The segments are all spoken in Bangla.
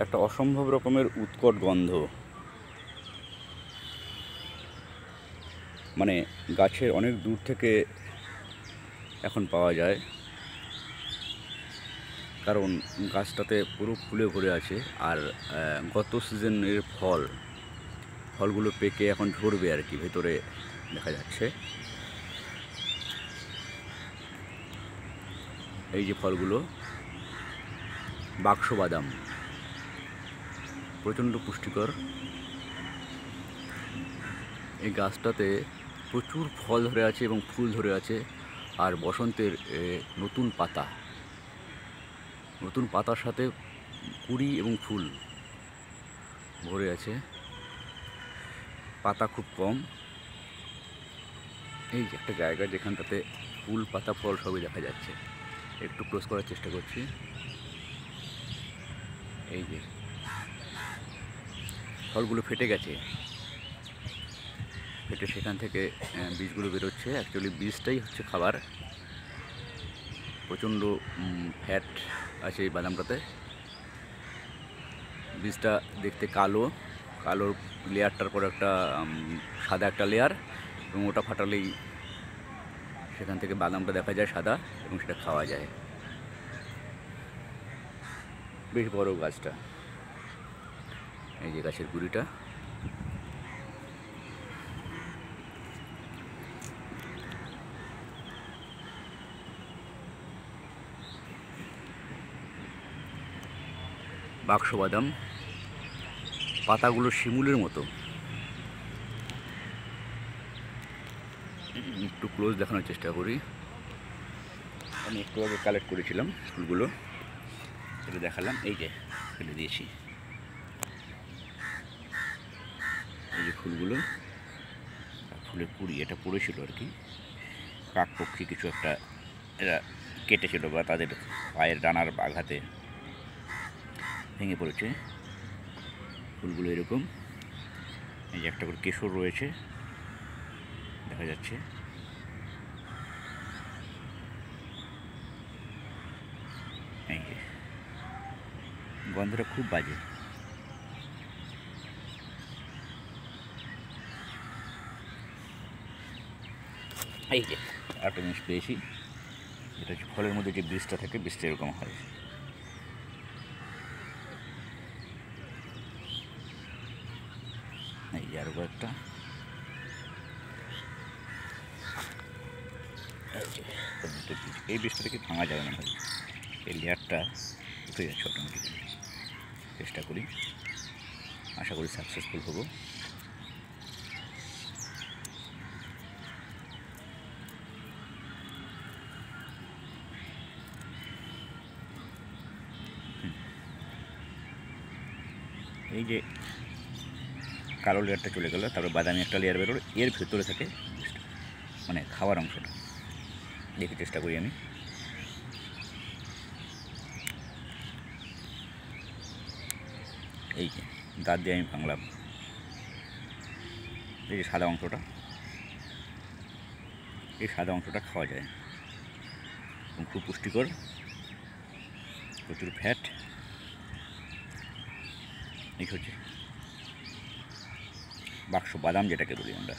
একটা অসম্ভব রকমের উৎকট গন্ধ, মানে গাছের অনেক দূর থেকে এখন পাওয়া যায়, কারণ গাছটাতে পুরো ফুলে ভরে আছে। আর গত সিজনের ফলগুলো পেকে এখন ঝরবে আর কি, ভেতরে দেখা যাচ্ছে। এই যে ফলগুলো বাক্স বাদাম, প্রচণ্ড পুষ্টিকর। এই গাছটাতে প্রচুর ফল ধরে আছে এবং ফুল ধরে আছে। আর বসন্তের নতুন পাতার সাথে কুঁড়ি এবং ফুল ভরে আছে। পাতা খুব কম। এই যে একটা জায়গা যেখানটাতে ফুল, পাতা, ফল সবই দেখা যাচ্ছে। একটু ক্লোজ করার চেষ্টা করছি। এই যে ফলগুলো ফেটে গেছে, ফেটে সেখান থেকে বীজগুলো বেরোচ্ছে। অ্যাকচুয়ালি বীজটাই হচ্ছে খাবার। প্রচণ্ড ফ্যাট আছে এই বাদামটাতে। বীজটা দেখতে কালো লেয়ারটার পর একটা সাদা একটা লেয়ার, এবং ওটা ফাটালেই সেখান থেকে বাদামটা দেখা যায় সাদা, এবং সেটা খাওয়া যায়। বেশ বড় গাছটা। এই যে গাছের গুঁড়িটা। বাক্স বাদাম, পাতাগুলো শিমুলের মতো। একটু ক্লোজ দেখানোর চেষ্টা করি। আমি একটু আগে কালেক্ট করেছিলাম ফুলগুলো, সেটা দেখালাম। এই যে ফেলে দিয়েছি, এই যে ফুলগুলো, ফুলের কুড়ি। এটা পড়েছিল আর কি, কাক পক্ষী কিছু একটা এরা কেটেছিল, বা তাদের পায়ের ডানার আঘাতে ভেঙে পড়েছে। ফুলগুলো এরকম। এই যে একটা করে কেশর রয়েছে, দেখা যাচ্ছে। এই যে গন্ধটা খুব বাজে। এই যে একটা জিনিস পেয়েছি, এটা হচ্ছে ফলের মধ্যে যে বীজটা থাকে, বীজটা এরকম হয়। এই যে আরও কয়েকটা। এই বীজটা থেকে ভাঙা যাবে না ভাই, এই লেয়ারটা উঠে যাচ্ছে অটোমেটিক্যালি। চেষ্টা করি, আশা করি সাকসেসফুল হব। এই যে কালো লেয়ারটা চলে গেল, তারপর বাদামি একটা লেয়ার বেরোলো, এর ভেতরে থাকে মানে খাওয়ার অংশটা। দেখে চেষ্টা করি আমি। এই যে দাঁত দিয়ে আমি ভাঙলাম। এই যে সাদা অংশটা, এই সাদা অংশটা খাওয়া যায় এবং খুব পুষ্টিকর, প্রচুর ফ্যাট। এই হচ্ছে বাক্স বাদাম, যেটাকে বলি আমরা।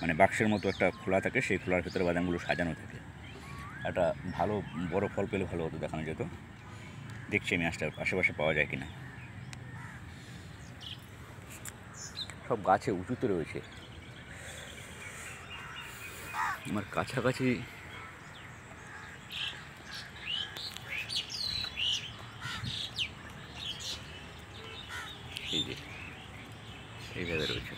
মানে বাক্সের মতো একটা খোলা থাকে, সেই খোলার ভেতরে বাদামগুলো সাজানো থাকে। একটা ভালো বড় ফল পেলে ভালো হতো, দেখানো যেত। দেখছি আমি আশেপাশে পাওয়া যায় কিনা। সব গাছে উঁচুতে রয়েছে, আমার কাছাকাছি এই যে এইভাবে রয়েছে।